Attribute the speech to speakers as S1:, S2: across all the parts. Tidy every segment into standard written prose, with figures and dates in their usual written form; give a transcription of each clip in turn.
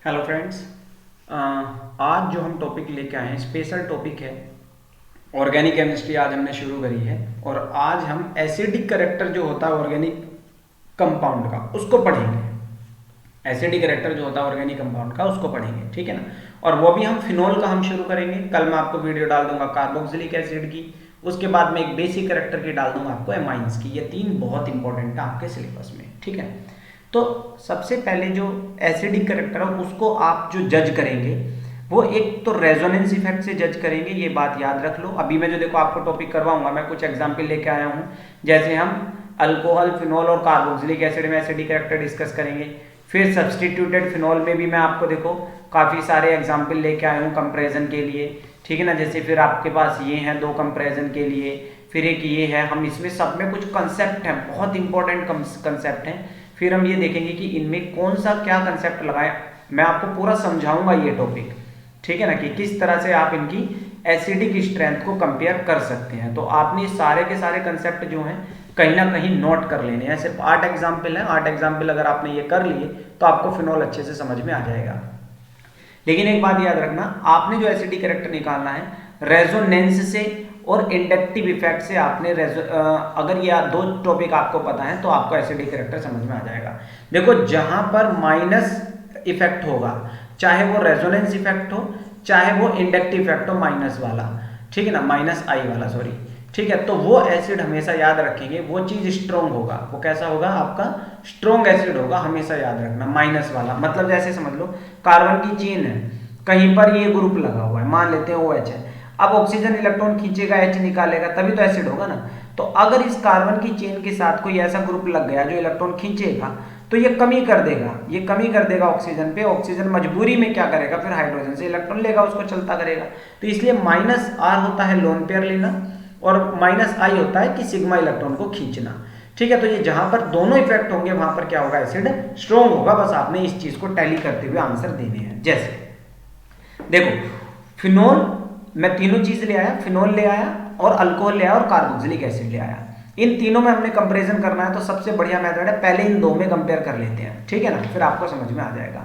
S1: Hello friends. आज जो हम टॉपिक लेके आए हैं स्पेशल टॉपिक है। ऑर्गेनिक केमिस्ट्री आज हमने शुरू करी है और आज हम एसिडिक करेक्टर जो होता है ऑर्गेनिक कंपाउंड का उसको पढ़ेंगे। एसिडिक करेक्टर जो होता है ऑर्गेनिक कंपाउंड का उसको पढ़ेंगे, ठीक है ना। और वो भी हम फिनोल का हम शुरू करेंगे। कल मैं आपको वीडियो डाल दूंगा कार्बोक्सिलिक एसिड की, उसके बाद में एक बेसिक करेक्टर की डाल दूंगा आपको एमाइंस की। ये तीन बहुत इंपॉर्टेंट है आपके सिलेबस में, ठीक है। तो सबसे पहले जो एसिडिक करेक्टर है उसको आप जो जज करेंगे वो एक तो रेजोनेंस इफेक्ट से जज करेंगे, ये बात याद रख लो। अभी मैं जो देखो आपको टॉपिक करवाऊंगा, मैं कुछ एग्जाम्पल लेके आया हूँ। जैसे हम अल्कोहल, फिनोल और कार्बोक्सिलिक एसिड में एसिडिक करेक्टर डिस्कस करेंगे। फिर सब्सटीट्यूटेड फिनोल में भी मैं आपको देखो काफ़ी सारे एग्जाम्पल लेके आया हूँ कंपेरिजन के लिए, ठीक है ना। जैसे फिर आपके पास ये हैं दो कंपेरिजन के लिए, फिर एक ये है। हम इसमें सब में कुछ कंसेप्ट हैं, बहुत इंपॉर्टेंट कंसेप्ट हैं। फिर हम ये देखेंगे कि इनमें कौन सा क्या कंसेप्ट लगाएं। मैं आपको पूरा समझाऊंगा ये टॉपिक, ठीक है ना, कि किस तरह से आप इनकी एसिडिक स्ट्रेंथ को कंपेयर कर सकते हैं। तो आपने सारे के सारे कंसेप्ट जो हैं कहीं ना कहीं नोट कर लेने हैं। सिर्फ 8 एग्जाम्पल हैं, 8 एग्जाम्पल अगर आपने ये कर लिए तो आपको फिनोल अच्छे से समझ में आ जाएगा। लेकिन एक बात याद रखना, आपने जो एसिडिक कैरेक्टर निकालना है रेजोनेंस से और इंडक्टिव इफेक्ट से। आपने अगर ये दो टॉपिक आपको पता है तो आपको एसिडिक कैरेक्टर समझ में आ जाएगा। देखो जहां पर माइनस इफेक्ट होगा, चाहे वो रेजोनेंस इफेक्ट हो चाहे वो इंडक्टिव इफेक्ट हो माइनस वाला, ठीक है ना, माइनस आई वाला, सॉरी, ठीक है। तो वो एसिड हमेशा याद रखेंगे, वो चीज स्ट्रोंग होगा। वो कैसा होगा? आपका स्ट्रोंग एसिड होगा, हमेशा याद रखना। माइनस वाला मतलब जैसे समझ लो कार्बन की चेन है, कहीं पर ये ग्रुप लगा हुआ है, मान लेते हैं OH है। अब ऑक्सीजन इलेक्ट्रॉन खींचेगा, H निकालेगा, तभी तो एसिड होगा ना। तो अगर इस कार्बन की चेन के साथ कोई ऐसा ग्रुप लग गया जो इलेक्ट्रॉन खींचेगा तो ये कमी कर देगा, ये कमी कर देगा ऑक्सीजन पे। ऑक्सीजन मजबूरी में क्या करेगा? फिर हाइड्रोजन से इलेक्ट्रॉन लेगा, उसको चलता करेगा। तो इसलिए -R होता है लोन पेयर लेना और -I होता है कि सिग्मा इलेक्ट्रॉन को खींचना, ठीक है। तो ये जहां पर दोनों इफेक्ट होंगे वहां पर क्या होगा? एसिड स्ट्रॉन्ग होगा। बस आपने इस चीज को टैली करते हुए आंसर देने हैं। जैसे देखो फिनोल, मैं तीनों चीज ले आया, फिनोल ले आया और अल्कोहल ले आया और कार्बोक्सिलिक एसिड ले आया। इन तीनों में हमने कंपैरिजन करना है तो सबसे बढ़िया मेथड है पहले इन दो में कंपेयर कर लेते हैं, ठीक है ना, फिर आपको समझ में आ जाएगा।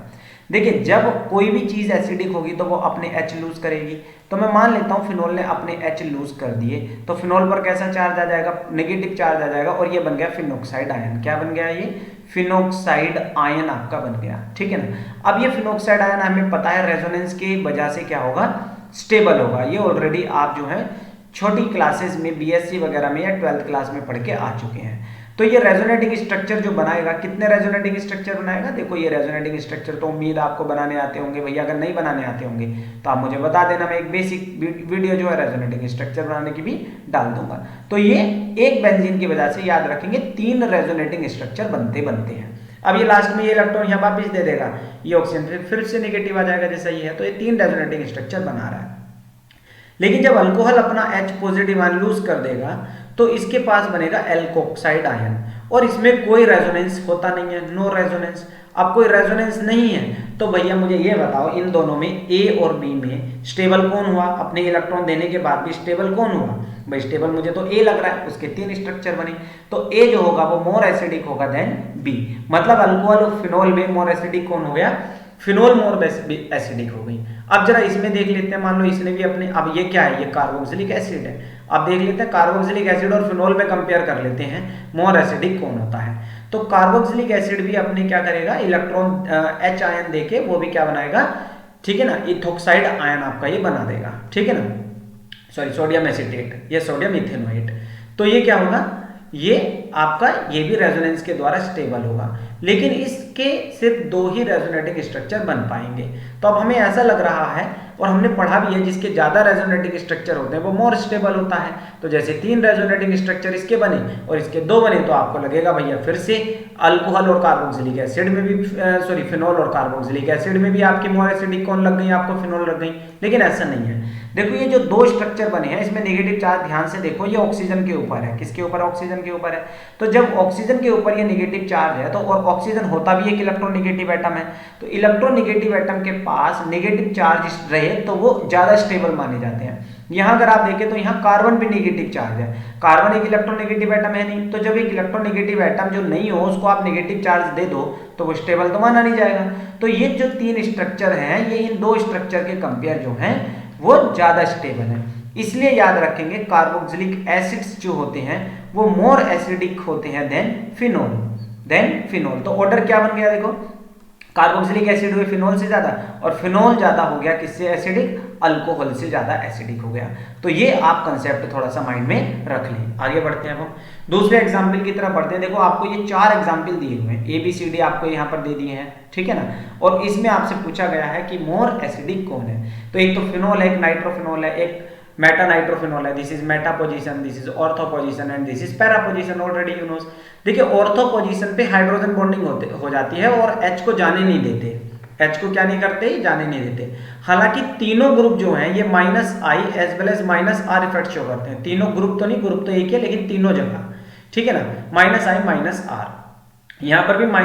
S1: देखिए जब कोई भी चीज एसिडिक होगी तो वो अपने H लूज करेगी। तो मैं मान लेता हूं फिनोल ने अपने H लूज कर दिए, तो फिनोल पर कैसा चार्ज आ जाएगा? नेगेटिव चार्ज आ जाएगा और ये बन गया फिनोक्साइड आयन। क्या बन गया? ये फिनोक्साइड आयन आपका बन गया, ठीक है ना। अब ये फिनोक्साइड आयन हमें पता है रेजोनेंस की वजह से क्या होगा? स्टेबल होगा। ये ऑलरेडी आप जो है छोटी क्लासेस में BSc वगैरह में या 12th क्लास में पढ़ के आ चुके हैं। तो ये रेजोनेटिंग स्ट्रक्चर जो बनाएगा, कितने रेजोनेटिंग स्ट्रक्चर बनाएगा? देखो ये रेजोनेटिंग स्ट्रक्चर तो उम्मीद आपको बनाने आते होंगे भैया। अगर नहीं बनाने आते होंगे तो आप मुझे बता देना, मैं एक बेसिक वीडियो जो है रेजोनेटिंग स्ट्रक्चर बनाने की भी डाल दूंगा। तो ये एक बेंजीन की वजह से याद रखेंगे 3 रेजोनेटिंग स्ट्रक्चर बनते हैं। अब ये लास्ट में ये इलेक्ट्रॉन यहाँ वापिस दे देगा, ये ऑक्सीजन फिर से नेगेटिव आ जाएगा जैसा ये है। तो ये 3 रेजोनेटिंग स्ट्रक्चर बना रहा है। लेकिन जब अल्कोहल अपना H पॉजिटिव आयन लूज कर देगा तो इसके पास बनेगा एल्कोक्साइड आयन और इसमें कोई रेजोनेंस होता नहीं है, नो रेजोनेंस। अब कोई रेजोनेंस नहीं है तो भैया मुझे ये बताओ इन दोनों में A और B में स्टेबल कौन हुआ? अपने इलेक्ट्रॉन देने के बाद भी स्टेबल कौन हुआ? भाई स्टेबल मुझे तो A लग रहा है, उसके 3 स्ट्रक्चर बने। तो A जो होगा वो मोर एसिडिक होगा देन B। मतलब अल्कोहल और फिनोल में मोर एसिडिक कौन हो गया? फिनोल मोर एसिडिक हो गई। अब जरा इसमें देख लेते हैं, मान लो इसने भी अपने, अब ये क्या है? ये कार्बोक्सिलिक एसिड है। अब देख लेते हैं कार्बोक्सिलिक एसिड और फिनोल में कंपेयर कर लेते हैं मोर एसिडिक कौन होता है। तो कार्बोक्सिलिक एसिड भी अपने क्या करेगा? इलेक्ट्रॉन H आयन देके वो भी क्या बनाएगा? ठीक है ना, इथोक्साइड आयन आपका ये बना देगा, ठीक है ना, सॉरी सोडियम एसिटेट या सोडियम इथेनोएट। तो ये क्या होगा? ये आपका ये भी रेजोनेंस के द्वारा स्टेबल होगा। लेकिन इसके सिर्फ 2 ही रेजोनेटिंग स्ट्रक्चर बन पाएंगे। तो अब हमें ऐसा लग रहा है और हमने पढ़ा भी है जिसके ज्यादा रेजोनेटिंग स्ट्रक्चर होते हैं वो मोर स्टेबल होता है। तो जैसे 3 रेजोनेटिंग स्ट्रक्चर इसके बने और इसके 2 बने तो आपको लगेगा भैया फिर से अल्कोहल और कार्बोक्सिलिक एसिड में भी सॉरी फिनोल और कार्बोक्सिलिक एसिड में भी आपकी मोर एसिडिक कौन लग गई? आपको फिनोल लग गई। लेकिन ऐसा नहीं है। देखो ये जो 2 स्ट्रक्चर बने हैं इसमें नेगेटिव चार्ज, ध्यान से देखो, ये ऑक्सीजन के ऊपर है। किसके ऊपर? ऑक्सीजन के ऊपर है। तो जब ऑक्सीजन के ऊपर ये नेगेटिव चार्ज है तो और ऑक्सीजन होता भी एक इलेक्ट्रोनेगेटिव एटम है, तो इलेक्ट्रोनेगेटिव एटम के पास नेगेटिव चार्ज रहे तो वो ज्यादा स्टेबल माने जाते हैं। यहाँ अगर आप देखें तो यहाँ कार्बन पे नेगेटिव चार्ज है, कार्बन एक इलेक्ट्रोनेगेटिव एटम है नहीं, तो जब एक इलेक्ट्रोनेगेटिव एटम जो नहीं हो उसको आप नेगेटिव चार्ज दे दो तो वो स्टेबल तो माना नहीं जाएगा। तो ये जो तीन स्ट्रक्चर हैं ये इन दो स्ट्रक्चर के कंपेयर जो हैं वो ज्यादा स्टेबल है, इसलिए याद रखेंगे कार्बोक्सिलिक एसिड्स जो होते हैं वो मोर एसिडिक होते हैं देन फिनोल। तो ऑर्डर क्या बन गया देखो, कार्बोक्सिलिक एसिड हुए फिनोल से ज्यादा, और फिनोल ज्यादा हो गया किससे एसिडिक, अल्कोहल से ज्यादा एसिडिक हो गया। तो ये आप कंसेप्ट थोड़ा सा माइंड में रख लें। आगे बढ़ते हैं हम दूसरे एग्जाम्पल की तरफ बढ़ते हैं। देखो आपको ये 4 एग्जाम्पल दिए हुए हैं, ABCD आपको यहाँ पर दे दिए हैं, ठीक है ना, और इसमें आपसे पूछा गया है कि मोर एसिडिक कौन है। तो एक तो फिनोल है, एक नाइट्रोफिनोल है, एक मेटा नाइट्रोफिनोल है, this is Meta position, this is ortho position and this is para position, already you know. देखिए ऑर्थो पोजीशन पे हाइड्रोजन बॉन्डिंग हो जाती है और H को जाने नहीं देते, H को क्या नहीं करते, जाने नहीं देते। हालांकि तीनों ग्रुप जो हैं ये -I as well as -R effect show करते हैं। तीनों ग्रुप तो नहीं, ग्रुप तो एक है लेकिन तीनों जगह, ठीक है ना, -I -R, यहाँ पर भी -I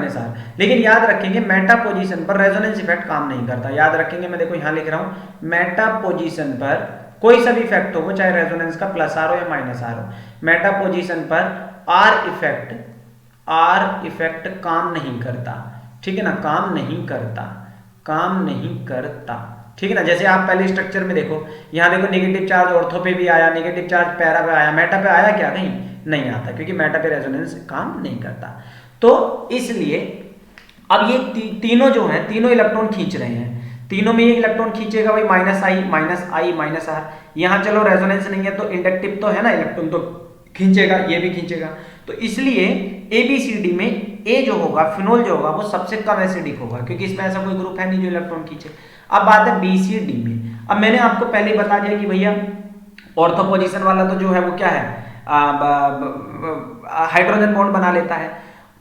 S1: -R। लेकिन याद रखेंगे मेटा पोजीशन पर रेजोनेंस इफेक्ट काम नहीं करता। याद रखेंगे, मैं देखो यहाँ लिख रहा हूँ मेटा पोजीशन पर कोई सा भी इफेक्ट हो, चाहे रेजोनेंस का +R हो या -R हो, मेटा पोजीशन पर R इफेक्ट काम नहीं करता, ठीक है ना, काम नहीं करता, ठीक है ना। जैसे आप पहले स्ट्रक्चर में देखो, यहाँ देखो नेगेटिव चार्ज ऑर्थो पे भी आया, नेगेटिव चार्ज पैरा पे आया, मेटा पे आया क्या, कहीं नहीं आता, क्योंकि मेटा पे रेजोनेंस काम नहीं करता। तो इसलिए अब ये तीनों जो हैं तीनों इलेक्ट्रॉन खींच रहे हैं, तीनों में ये इलेक्ट्रॉन खींचेगा भाई -I -R। यहाँ चलो रेजोनेंस नहीं है तो इंडक्टिव तो है ना, इलेक्ट्रॉन तो खींचेगा, ये भी खींचेगा। तो इसलिए ABCD में A जो होगा, फिनोल जो होगा, वो सबसे कम एसिडिक होगा, क्योंकि इसमें ऐसा कोई ग्रुप है नहीं जो इलेक्ट्रॉन खींचे। अब बात है BCD में। अब मैंने आपको पहले ही बता दिया कि भैया ऑर्थो पोजीशन वाला तो जो है वो क्या है, हाइड्रोजन बॉन्ड बना लेता है,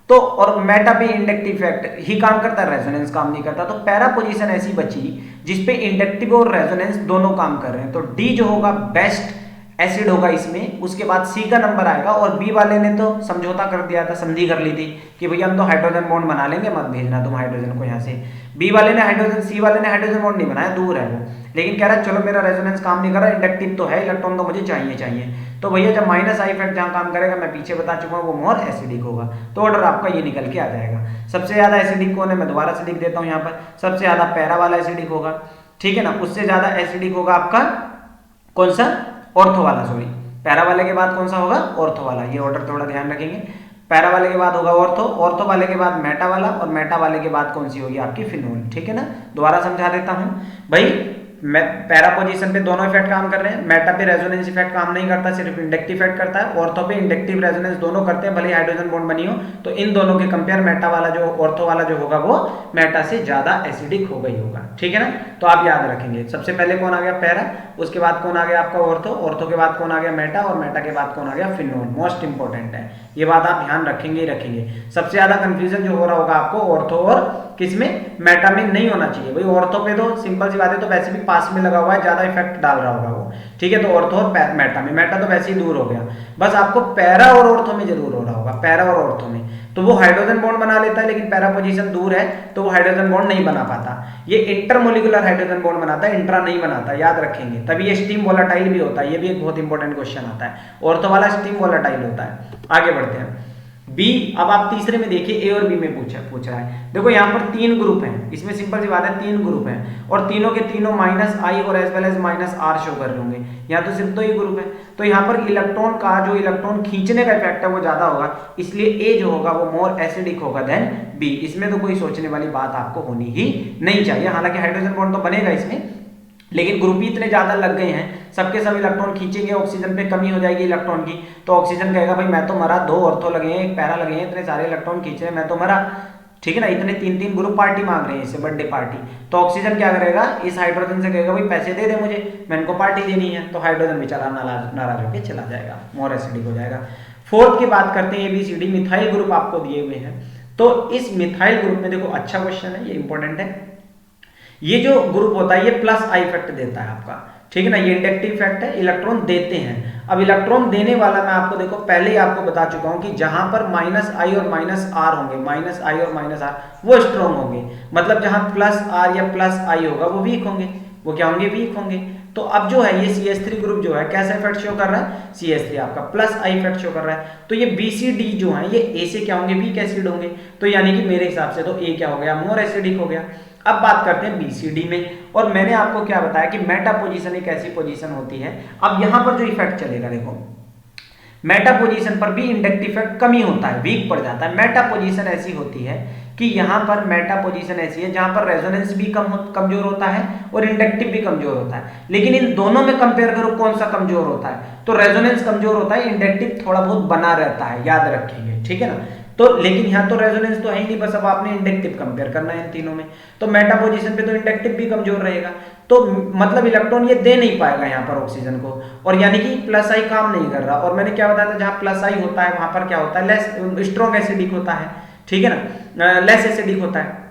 S1: तो और मेटा पे इंडक्टिव इफेक्ट ही काम करता है, रेजोनेंस काम नहीं करता। तो पैरा पोजीशन ऐसी बची जिसपे इंडक्टिव और रेजोनेंस दोनों काम कर रहे हैं, तो D जो होगा बेस्ट एसिड होगा इसमें। उसके बाद C का नंबर आएगा, और B वाले ने तो समझौता कर दिया था, संधि कर ली थी कि भैया हम तो हाइड्रोजन बॉन्ड बना लेंगे, मत भेजना तुम हाइड्रोजन को यहाँ से। B वाले ने C वाले ने हाइड्रोजन बॉन्ड नहीं बनाया, दूर है वो, लेकिन कह रहा है चलो मेरा रेजोनेंस काम नहीं कर रहा, इंडक्टिव तो है, इलेक्ट्रॉन तो मुझे चाहिए। तो भैया जब -I इफेक्ट जहाँ काम करेगा, मैं पीछे बता चुका हूँ, वो मोर एसिडिक होगा। तो ऑर्डर आपका ये निकल के आ जाएगा। सबसे ज्यादा एसिडिक कौन है, मैं दोबारा से लिख देता हूँ यहाँ पर, सबसे ज्यादा पैरा वाला एसिडिक होगा, ठीक है ना। उससे ज्यादा एसिडिक होगा आपका कौन सा, ऑर्थो वाला, सॉरी, पैरा वाले के बाद कौन सा होगा, ऑर्थो वाला। ये ऑर्डर थोड़ा ध्यान रखेंगे, पैरा वाले के बाद होगा ऑर्थो वाले के बाद मेटा वाला, और मेटा वाले के बाद कौन सी होगी आपकी, फिनोल, ठीक है ना। दोबारा समझा देता हूं भाई, पैरा पोजीशन पे दोनों इफेक्ट काम कर रहे हैं, मेटा पे रेजोनेंस इफेक्ट काम नहीं करता, सिर्फ इंडक्टिव इफेक्ट करता है, ऑर्थो पे इंडक्टिव रेजोनेंस दोनों करते हैं, भले हाइड्रोजन बॉन्ड बनी हो। तो इन दोनों के कंपेयर मेटा वाला जो ऑर्थो वाला जो होगा वो मेटा से ज्यादा एसिडिक होगा ही होगा, ठीक है ना। तो आप याद रखेंगे, सबसे पहले कौन आ गया, पैरा, उसके बाद कौन आ गया आपका ऑर्थो के बाद कौन आ गया, मेटा, और मेटा के बाद कौन आ गया, फिनोल। मोस्ट इंपॉर्टेंट है ये बात, आप ध्यान रखेंगे ही रखेंगे। सबसे ज्यादा कंफ्यूजन जो हो रहा होगा आपको ऑर्थो और किसमें, मेटा में नहीं होना चाहिए भाई। ऑर्थो पे तो सिंपल सी बात है, तो वैसे भी पास में लगा हुआ है, ज्यादा इफेक्ट डाल रहा होगा वो, ठीक है। तो ऑर्थो और मेटा में, मेटा तो वैसे ही दूर हो गया, बस आपको पैरा और ऑर्थो में जरूर हो रहा होगा, पैरा और ऑर्थो में। तो वो हाइड्रोजन बॉन्ड बना लेता है, लेकिन पैरा पोजीशन दूर है तो वो हाइड्रोजन बॉन्ड नहीं बना पाता। ये इंटरमोलिकुलर हाइड्रोजन बॉन्ड बनाता है, इंट्रा नहीं बनाता, याद रखेंगे। तभी ये स्टीम वोलेटाइल भी होता है, ये भी एक बहुत इंपॉर्टेंट क्वेश्चन आता है। ऑर्थो वाला स्टीम वोलेटाइल होता है। आगे बढ़ते हैं, बी। अब आप तीसरे में देखिए, ए और बी में पूछ रहा है। देखो यहाँ पर 3 ग्रुप हैं, इसमें सिंपल सी बात है 3 ग्रुप हैं, और तीनों के तीनों -I और as well as -R show कर रहे होंगे। यहाँ तो सिर्फ 2 ही ग्रुप है, तो यहाँ पर इलेक्ट्रॉन का जो इलेक्ट्रॉन खींचने का इफेक्ट है वो ज्यादा होगा, इसलिए ए जो होगा वो मोर एसिडिक होगा देन बी। इसमें तो कोई सोचने वाली बात आपको होनी ही नहीं चाहिए। हालांकि हाइड्रोजन बॉन्ड तो बनेगा इसमें, लेकिन ग्रुप ही इतने ज्यादा लग गए हैं, सबके सब इलेक्ट्रॉन खींचेंगे, ऑक्सीजन पे कमी हो जाएगी इलेक्ट्रॉन की, तो ऑक्सीजन कहेगा भाई मैं तो मरा, 2 ऑर्थो लगे हैं, 1 पैरा लगे हैं, इतने सारे इलेक्ट्रॉन खींच रहे हैं, मैं तो मरा, ठीक है ना। इतने 3-3 ग्रुप पार्टी मांग रहे हैं इससे, बर्थडे पार्टी। तो ऑक्सीजन क्या करेगा, इस हाइड्रोजन से कहेगा भाई पैसे दे दे मुझे, मैं इनको पार्टी देनी है, तो हाइड्रोजन बेचारा नाराज होकर चला जाएगा, मोर एसिडिक हो जाएगा। फोर्थ की बात करते हैं, ABCD मिथाइल ग्रुप आपको दिए हुए हैं। तो इस मिथाइल ग्रुप में देखो, अच्छा क्वेश्चन है, ये इंपॉर्टेंट है। ये जो ग्रुप होता है ये +I इफेक्ट देता है आपका, ठीक है ना, ये इंडक्टिव इफेक्ट है, इलेक्ट्रॉन देते हैं। अब इलेक्ट्रॉन देने वाला मैं आपको देखो पहले ही आपको बता चुका हूं कि जहां पर -I और -R होंगे, -I और -R वो स्ट्रॉन्ग होंगे, मतलब जहां +R या +I होगा वो वीक होंगे, वो क्या होंगे, वीक होंगे। तो अब जो है ये CH3 ग्रुप जो है कैसा इफेक्ट शो कर रहा है, CH3 आपका प्लस आई इफेक्ट शो कर रहा है। तो ये BCD जो है ये A से क्या होंगे, वीक एसिड होंगे। तो यानी कि मेरे हिसाब से तो A क्या हो गया, मोर एसिडिक हो गया। अब बात करते हैं BCD में, और मैंने आपको क्या बताया कि मेटा पोजीशन एक ऐसी पोजीशन होती है। अब यहां पर जो इफेक्ट चलेगा, देखो मेटा पोजीशन पर भी इंडक्टिव इफेक्ट कम ही होता है, वीक पड़ जाता है। मेटा पोजीशन ऐसी होती है कि यहां पर मेटा पोजीशन ऐसी है जहां पर रेजोनेंस भी कमजोर होता है और इंडक्टिव भी कमजोर होता है। लेकिन इन दोनों में कंपेयर करो कौन सा कमजोर होता है, तो रेजोनेंस कमजोर होता है, इंडक्टिव थोड़ा बहुत बना रहता है, याद रखेंगे, ठीक है ना। तो लेकिन यहाँ तो रेजोनेंस तो है ही नहीं, बस अब आपने इंडक्टिव कंपेयर करना है इन तीनों में। तो मेटा पोजीशन पे तो इंडक्टिव भी कमजोर रहेगा, तो मतलब इलेक्ट्रॉन ये दे नहीं पाएगा यहाँ पर ऑक्सीजन को, और यानी कि प्लस आई काम नहीं कर रहा। और मैंने क्या बताया था, जहाँ प्लस आई होता है वहां पर क्या होता है, लेस स्ट्रॉन्ग एसिडिक होता है, ठीक है ना, लेस एसिडिक होता है।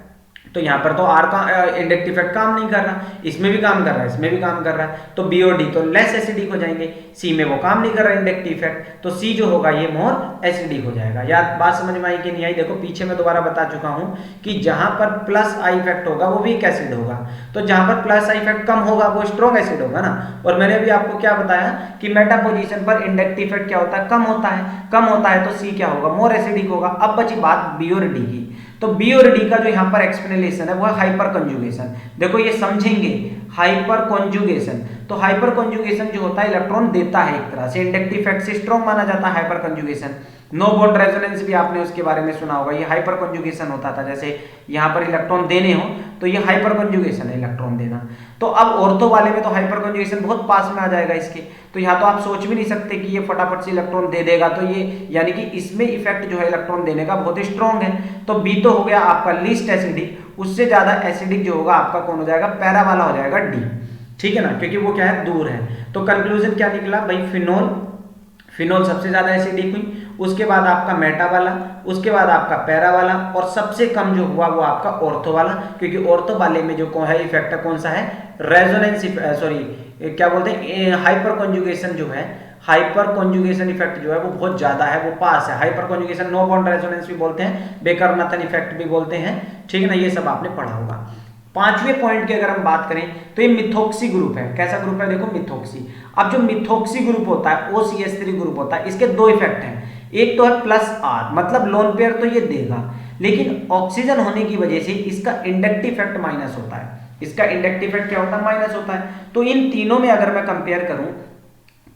S1: तो यहाँ पर तो आर का इंडक्टिव इफेक्ट काम नहीं कर रहा, इसमें भी काम कर रहा है, इसमें भी काम कर रहा है, तो बी और डी तो लेस एसिडिक हो जाएंगे। सी में वो काम नहीं कर रहा इंडक्टिव इफेक्ट, तो सी जो होगा ये मोर एसिडिक हो जाएगा। याद बात समझ में आई कि नहीं आई? देखो पीछे मैं दोबारा बता चुका हूं कि जहां पर प्लस आई इफेक्ट होगा वो वीक एसिड होगा, तो जहां पर प्लस आई इफेक्ट कम होगा वो स्ट्रॉन्ग एसिड होगा ना। और मैंने भी आपको क्या बताया कि मेटा पोजीशन पर इंडक्टिव इफेक्ट क्या होता है, कम होता है, कम होता है, तो सी क्या होगा, मोर एसिडिक होगा। अब बची बात बी और डी की, तो बी और डी का जो यहाँ पर एक्सप्लेनेशन है वो है हाइपर कंजुगेशन। देखो ये समझेंगे, हाइपर कंजुगेशन, तो हाइपर कंजुगेशन जो होता है इलेक्ट्रॉन देता है एक तरह से, इंडक्टिव इफेक्ट से स्ट्रॉन्ग माना जाता है hyper conjugation. No bond resonance भी आपने उसके बारे में सुना होगा, ये हाइपर कंजुगेशन होता था। जैसे यहाँ पर इलेक्ट्रॉन देने हो तो ये हाइपर कंजुगेशन है, इलेक्ट्रॉन देना। तो अब ऑर्थो वाले में तो हाइपर कंजुगेशन बहुत पास में आ जाएगा इसके, तो यहाँ तो आप सोच भी नहीं सकते कि ये फटाफट से इलेक्ट्रॉन दे देगा, तो ये यानी कि इसमें इफेक्ट जो है इलेक्ट्रॉन देने का बहुत स्ट्रॉन्ग है। तो बी तो हो गया आपका लीस्ट एसिडिक, उससे ज्यादा एसिडिक जो होगा आपका कौन हो जाएगा, पैरा वाला हो जाएगा डी, ठीक है ना, क्योंकि वो क्या है, दूर है। तो कंक्लूजन क्या निकला भाई, फिनोल, फिनोल सबसे ज्यादा एसिडिक हुई, उसके बाद आपका मेटा वाला, उसके बाद आपका पैरा वाला, और सबसे कम जो हुआ वो आपका ऑर्थो वाला, क्योंकि ऑर्थो वाले में जो है इफेक्ट कौन सा है, रेजोनेंस, सॉरी क्या बोलते हैं, हाइपर कंजुगेशन जो है, हाइपर कंजुगेशन इफेक्ट जो है वो बहुत ज्यादा है, वो पास है। Hyper conjugation no bond resonance भी बोलते हैं, बेकर-नथन इफेक्ट भी बोलते हैं, ठीक है ना, ये सब आपने पढ़ा होगा। पांचवें पॉइंट की अगर हम बात करें तो ये मिथोक्सी ग्रुप है। कैसा ग्रुप है, देखो मिथोक्सी। अब जो मिथोक्सी ग्रुप होता है, OCH3 ग्रुप होता है, इसके दो इफेक्ट हैं, एक तो है प्लस आर, मतलब लोन पेयर तो ये देगा, लेकिन ऑक्सीजन होने की वजह से इसका इंडक्टिव इफेक्ट माइनस होता है, इसका इंडक्टिव इफेक्ट क्या होता है, माइनस होता है। तो इन तीनों में अगर मैं कंपेयर करूं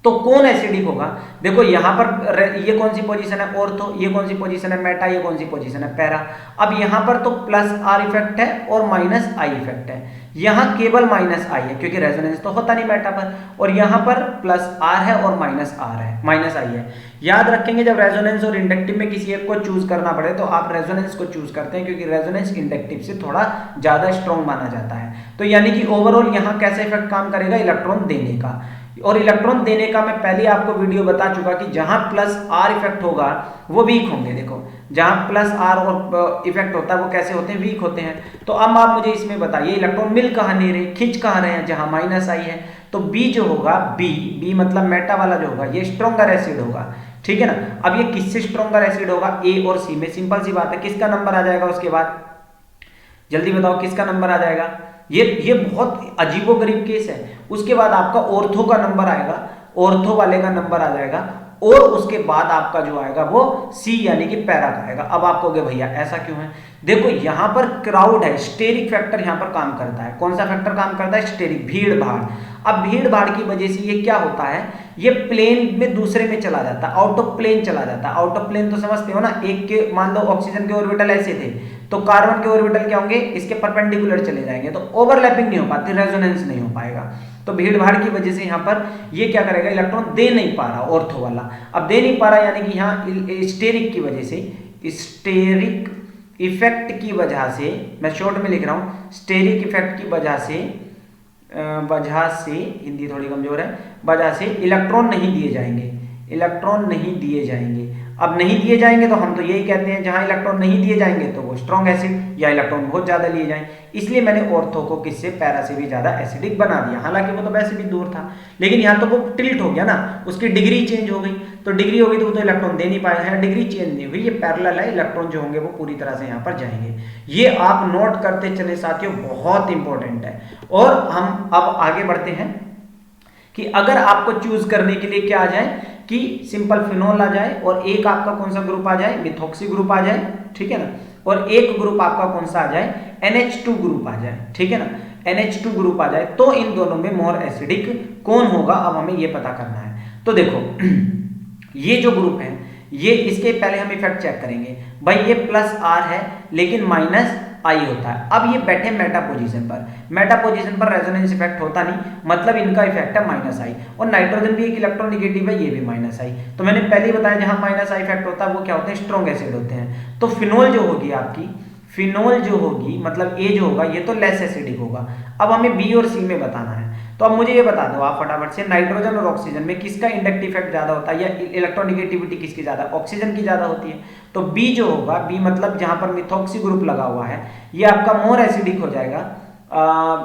S1: तो कौन एसिडिक होगा, देखो यहां पर ये कौन सी पोजीशन है, ऑर्थो, ये कौन सी पोजीशन है, मेटा, ये कौन सी पोजीशन है, पैरा। अब यहां पर तो प्लस आर इफेक्ट है और माइनस आई इफेक्ट है, यहां केवल माइनस आई है क्योंकि रेजोनेंस तो होता नहीं मेटा पर, और यहां पर प्लस आर है और माइनस आर है, माइनस आई है। याद रखेंगे जब रेजोनेंस और इंडक्टिव में किसी एक को चूज करना पड़े तो आप रेजोनेंस को चूज करते हैं, क्योंकि रेजोनेंस इंडक्टिव से थोड़ा ज्यादा स्ट्रॉन्ग माना जाता है। तो यानी कि ओवरऑल यहां कैसे इफेक्ट काम करेगा, इलेक्ट्रॉन देने का। और इलेक्ट्रॉन देने का मैं पहले आपको वीडियो बता चुका कि जहां प्लस आर इफेक्ट होगा वो वीक होंगे। देखो जहां प्लस आर और इफेक्ट होता है वो कैसे होते हैं, वीक होते हैं। तो अब आप मुझे इसमें बताइए इलेक्ट्रॉन मिल कहां नहीं रहे, खिंच कहां रहे हैं, जहां माइनस आई है। तो बी जो होगा, बी मतलब मेटा वाला जो होगा ये स्ट्रॉन्गर एसिड होगा, ठीक है ना। अब ये किससे स्ट्रॉन्गर एसिड होगा, ए और सी में, सिंपल सी बात है। किसका नंबर आ जाएगा उसके बाद, जल्दी बताओ किसका नंबर आ जाएगा, ये बहुत अजीबोगरीब केस है। उसके बाद आपका ऑर्थो का नंबर आएगा, ऑर्थो वाले का नंबर आ जाएगा, और उसके बाद आपका जो आएगा वो सी यानी कि पैरा का आएगा। अब आप कहोगे भैया ऐसा क्यों है, देखो यहां पर क्राउड है, स्टेरिक फैक्टर यहां पर काम करता है। कौन सा फैक्टर काम करता है, स्टेरिक, भीड़ भाड़। अब भीड़ भाड़ की वजह से ये क्या होता है, ये प्लेन में दूसरे में चला जाता है, आउट ऑफ प्लेन चला जाता है। आउट ऑफ प्लेन तो समझते हो ना, एक के मान लो ऑक्सीजन के ऑर्बिटल ऐसे थे तो कार्बन के ऑर्बिटल क्या होंगे, इसके परपेंडिकुलर चले जाएंगे, तो ओवरलैपिंग नहीं हो पाती, रेजोनेंस नहीं हो पाएगा। तो भीड़ भाड़ की वजह से यहाँ पर ये क्या करेगा, इलेक्ट्रॉन दे नहीं पा रहा ऑर्थो वाला। अब दे नहीं पा रहा यानी कि यहाँ स्टेरिक की वजह से, स्टेरिक इफेक्ट की वजह से, मैं शॉर्ट में लिख रहा हूँ, स्टेरिक इफेक्ट की वजह से हिंदी थोड़ी कमजोर है, वजह से इलेक्ट्रॉन नहीं दिए जाएंगे, इलेक्ट्रॉन नहीं दिए जाएंगे। अब नहीं दिए जाएंगे तो हम तो यही कहते हैं जहां इलेक्ट्रॉन नहीं दिए जाएंगे तो वो स्ट्रॉन्ग एसिड या इलेक्ट्रॉन बहुत ज्यादा लिए जाएं। इसलिए मैंने ऑर्थो को किससे, पैरा से भी ज्यादा एसिडिक बना दिया, हालांकि वो तो वैसे भी दूर था, लेकिन यहाँ तो वो टिल्ट हो गया ना, उसकी डिग्री चेंज हो गई। तो डिग्री हो गई तो वो तो इलेक्ट्रॉन दे नहीं पाएगा, यहाँ डिग्री चेंज नहीं हुई, ये पैरेलल है, इलेक्ट्रॉन जो होंगे वो पूरी तरह से यहाँ पर जाएंगे। ये आप नोट करते चले साथियों, बहुत इंपॉर्टेंट है। और हम अब आगे बढ़ते हैं कि अगर आपको चूज करने के लिए क्या आ जाए कि सिंपल फिनोल आ जाए और एक आपका कौन सा ग्रुप आ जाए, मिथॉक्सी ग्रुप आ जाए, ठीक है ना, और एक ग्रुप आपका कौन सा आ जाए, NH2 ग्रुप आ जाए, ठीक है ना, NH2 ग्रुप आ जाए, तो इन दोनों में मोर एसिडिक कौन होगा, अब हमें ये पता करना है। तो देखो ये जो ग्रुप है, ये इसके पहले हम इफेक्ट चेक करेंगे। भाई ये प्लस आर है लेकिन माइनस आई होता है। अब ये बैठे मेटा पोजीशन पर, मेटा पोजीशन पर रेजोनेंस इफेक्ट होता नहीं, मतलब इनका इफेक्ट है माइनस आई। और नाइट्रोजन भी एक इलेक्ट्रोनेगेटिव है, ये भी माइनस आई। तो मैंने पहले ही बताया जहां माइनस आई इफेक्ट होता है वो क्या होते हैं, स्ट्रॉन्ग एसिड होते हैं। तो फिनोल जो होगी आपकी, फिनोल जो होगी मतलब ए जो होगा ये तो लेस एसिडिक होगा। अब हमें बी और सी में बताना है। तो अब मुझे ये बता दो आप फटाफट से, नाइट्रोजन और ऑक्सीजन में किसका इंडक्टिव इफेक्ट ज्यादा होता है या इलेक्ट्रोनेगेटिविटी किसकी ज्यादा, ऑक्सीजन की ज्यादा होती है। तो बी जो होगा, बी मतलब जहां पर मिथॉक्सी ग्रुप लगा हुआ है, ये आपका मोर एसिडिक हो जाएगा,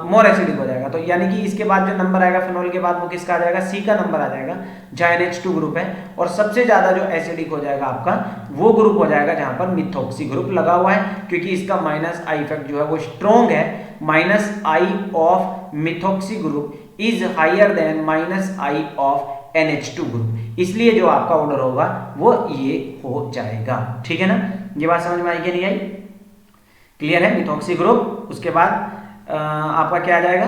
S1: मोर एसिडिक हो जाएगा। तो यानी कि इसके बाद जो नंबर आएगा फिनोल के बाद वो किसका आ जाएगा, सी का नंबर आ जाएगा जहां NH2 ग्रुप है। और सबसे ज्यादा जो एसिडिक हो जाएगा आपका वो ग्रुप हो जाएगा जहां पर मिथॉक्सी ग्रुप लगा हुआ है, क्योंकि इसका माइनस आई इफेक्ट जो है वो स्ट्रॉन्ग है। Minus I of methoxy group is higher than minus I of NH2 group, इसलिए जो आपका ऑर्डर होगा वो ये हो जाएगा, ठीक है ना। ये बात समझ में आई कि नहीं आई, क्लियर है। मिथॉक्सी ग्रुप, उसके बाद आपका क्या आ जाएगा,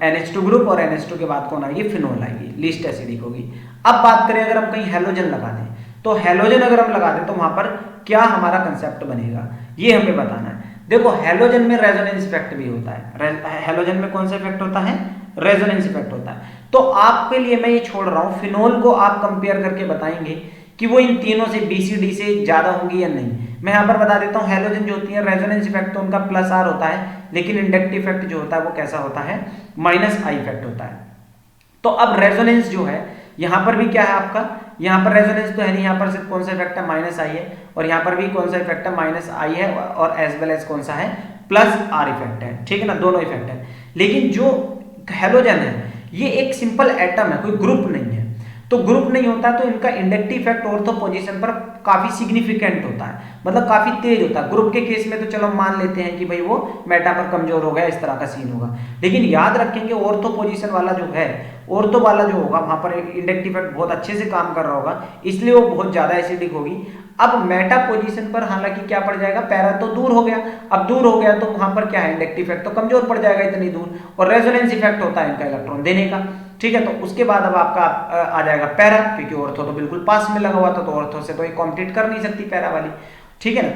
S1: NH2 ग्रुप, और NH2 के बाद कौन आएगी, फिनोल आएगी, लीस्ट एसिडिक होगी। अब बात करें अगर हम कहीं हेलोजन लगा दें, तो हेलोजन अगर हम लगा दें तो वहां पर क्या हमारा कंसेप्ट बनेगा, ये हमें बताना है। देखो हेलोजन में रेजोनेंस इफेक्ट भी होता है, हेलोजन में कौन सा इफेक्ट होता है, रेजोनेंस इफेक्ट होता है। तो आपके लिए मैं ये छोड़ रहा हूं, फिनोल को आप कंपेयर करके बताएंगे कि वो इन तीनों से BCD से ज्यादा होंगी या नहीं। मैं यहां पर बता देता हूं, हेलोजन जो होती है रेजोनेंस इफेक्ट तो उनका प्लस आर होता है, लेकिन इंडक्टिव इफेक्ट जो होता है वो कैसा होता है, माइनस आई इफेक्ट होता है। तो अब रेजोनेंस जो है यहां पर भी क्या है आपका, यहां पर रेजोनेंस तो है नहीं, यहां पर सिर्फ कौन सा इफेक्ट है, माइनस आई है, और यहां पर भी कौन सा इफेक्ट है, माइनस आई है, और एज वेल एज कौन सा है, प्लस आर इफेक्ट है, ठीक है ना, दोनों इफेक्ट है। लेकिन जो हेलोजन है ये एक सिंपल एटम है, कोई ग्रुप नहीं है। तो ग्रुप नहीं होता तो इनका इंडक्टिव इफेक्ट ऑर्थो पोजीशन पर काफी सिग्निफिकेंट होता है, मतलब काफी तेज होता है। ग्रुप के केस में तो चलो मान लेते हैं कि भाई वो मेटा पर कमजोर हो गया, इस तरह का सीन होगा। लेकिन याद रखेंगे ऑर्थो पोजीशन वाला जो है, ऑर्थो वाला जो होगा वहां पर इंडक्टिव इफेक्ट बहुत अच्छे से काम कर रहा होगा, इसलिए वो बहुत ज्यादा एसिडिक होगी। अब मेटा पोजीशन पर हालांकि क्या पड़ जाएगा, पैरा तो दूर हो गया, अब दूर हो गया तो वहां पर क्या है, इंडक्टिव इफेक्ट तो कमजोर पड़ जाएगा इतनी दूर, और रेजोनेंस इफेक्ट होता है इनका इलेक्ट्रॉन देने का, ठीक है। तो उसके बाद अब आपका आ जाएगा पैरा, क्योंकि ऑर्थो तो बिल्कुल पास में लगा हुआ था, तो ऑर्थो से तो ये कॉम्पिट कर नहीं सकती पैरा वाली, ठीक है ना।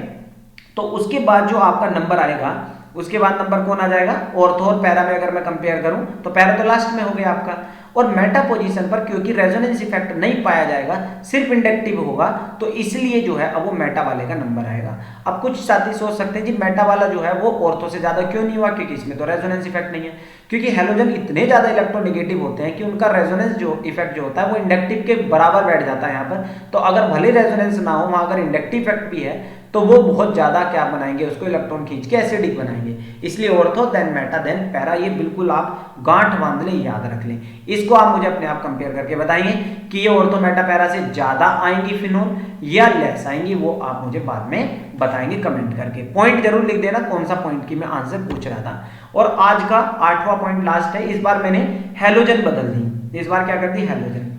S1: तो उसके बाद जो आपका नंबर आएगा, उसके बाद नंबर कौन आ जाएगा, ऑर्थो और पैरा में अगर मैं कंपेयर करूं तो पैरा तो लास्ट में हो गया आपका। और मेटा पोजीशन पर क्योंकि रेजोनेंस इफेक्ट नहीं पाया जाएगा, सिर्फ इंडक्टिव होगा, तो इसलिए जो है अब वो मेटा वाले का नंबर आएगा। अब कुछ साथी सोच सकते हैं जी मेटा वाला जो है वो ऑर्थो से ज्यादा क्यों नहीं हुआ, क्योंकि इसमें तो रेजोनेंस इफेक्ट नहीं है। क्योंकि हेलोजन इतने ज्यादा इलेक्ट्रोनेगेटिव होते हैं कि उनका रेजोनेंस जो इफेक्ट जो होता है वो इंडक्टिव के बराबर बैठ जाता है यहाँ पर। तो अगर भले रेजोनेंस ना हो, वहां अगर इंडक्टिव इफेक्ट भी है तो वो बहुत ज्यादा क्या बनाएंगे, उसको इलेक्ट्रॉन खींच के एसिडिक बनाएंगे। इसलिए ortho then meta then para, ये बिल्कुल आप गांठ बांध लें, याद रख लें। इसको आप मुझे अपने आप कंपेयर करके बताएंगे कि ये ऑर्थो मेटा पैरा से ज्यादा आएंगी फिनोल या लेस आएंगी, वो आप मुझे बाद में बताएंगे कमेंट करके। पॉइंट जरूर लिख देना कौन सा पॉइंट की मैं आंसर पूछ रहा था। और आज का 8वां पॉइंट लास्ट है, इस बार मैंने हेलोजन बदल दी, इस बार क्या कर दी, हेलोजन।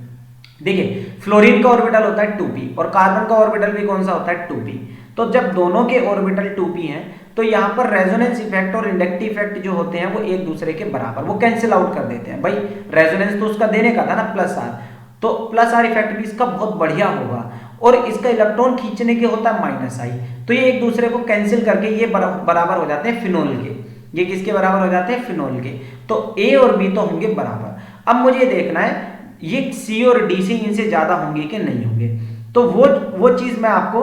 S1: देखिए फ्लोरीन का ऑर्बिटल होता है 2p और कार्बन का ऑर्बिटल भी कौन सा होता है 2p। तो जब दोनों के ऑर्बिटल 2p हैं तो यहाँ पर रेजोनेंस इफेक्ट और इंडक्टिव इफेक्ट जो होते हैं वो एक दूसरे के बराबर, वो कैंसिल आउट कर देते हैं। भाई रेजोनेंस तो उसका देने का था ना प्लस आर, तो प्लस आर इफेक्ट भी इसका बहुत बढ़िया होगा, और इसका इलेक्ट्रॉन खींचने के होता है माइनस आई, तो ये एक दूसरे को कैंसिल करके ये बराबर हो जाते हैं फिनोल के। ये किसके बराबर हो जाते हैं, फिनोल के। तो ए और बी तो होंगे बराबर। अब मुझे देखना है ये सी और डी से इनसे ज्यादा होंगे कि नहीं होंगे। तो वो चीज मैं आपको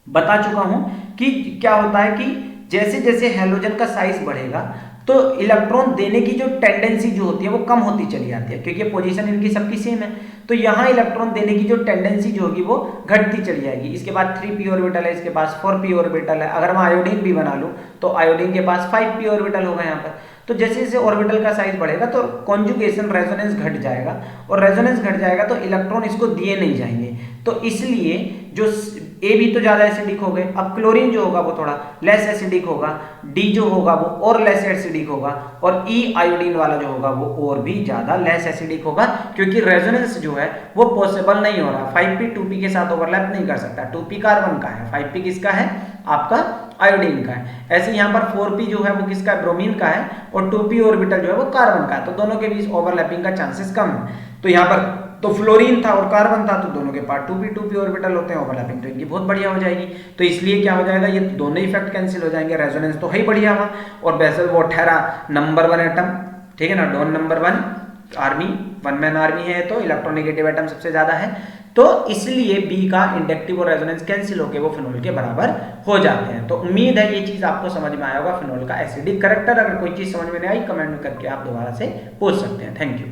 S1: बता चुका हूं कि क्या होता है कि जैसे जैसे हेलोजन का साइज बढ़ेगा तो इलेक्ट्रॉन देने की जो टेंडेंसी जो होती है वो कम होती चली जाती है, क्योंकि पोजीशन इनकी सबकी सेम है। तो यहाँ इलेक्ट्रॉन देने की जो टेंडेंसी जो होगी वो घटती चली जाएगी। इसके बाद 3p ऑर्बिटल है, इसके पास 4p ऑर्बिटल है। अगर मैं आयोडीन भी बना लूं तो आयोडीन के पास 5p ऑर्बिटल होगा यहाँ पर। तो जैसे जैसे ऑर्बिटल का साइज बढ़ेगा तो कॉन्जुगेशन रेजोनेंस घट जाएगा, और रेजोनेंस घट जाएगा तो इलेक्ट्रॉन इसको दिए नहीं जाएंगे। तो इसलिए जो ए भी तो ज्यादा एसिडिक हो गए। अब क्लोरीन जो होगा वो थोड़ा लेस एसिडिक होगा, डी जो होगा वो और लेस एसिडिक होगा, और ई आयोडीन वाला जो होगा वो और भी ज्यादा लेस एसिडिक होगा, क्योंकि रेजोनेंस जो है वो पॉसिबल नहीं हो रहा। 5p 2p के साथ ओवरलैप नहीं कर सकता। 2p कार्बन का है, 5p किसका है, आपका आयोडीन का है। ऐसे यहाँ पर 4p जो है वो किसका है, ब्रोमीन का है, और 2p ऑर्बिटल जो है वो कार्बन का है, तो दोनों के बीच ओवरलैपिंग का चांसेस कम है। तो यहाँ पर तो फ्लोरीन था और कार्बन था, तो दोनों के पार्ट 2p ऑर्बिटल होते हैं, ओवरलैपिंग तो इनकी बहुत बढ़िया हो जाएगी। तो इसलिए क्या हो जाएगा, ये दोनों इफेक्ट कैंसिल हो जाएंगे, रेजोनेंस तो है ही बढ़िया हुआ। और बेसल वो ठहरा नंबर 1 एटम, ठीक है ना, Don number 1 army, 1 man army है, तो इलेक्ट्रोनेगेटिव एटम सबसे ज्यादा है, तो इसलिए बी का इंडक्टिव और रेजोनेंस कैंसिल होकर वो फिनोल के बराबर हो जाते हैं। तो उम्मीद है ये चीज आपको समझ में आया होगा, फिनोल का एसिडिक कैरेक्टर। अगर कोई चीज समझ में नहीं आई कमेंट में करके आप दोबारा से पूछ सकते हैं। Thank you.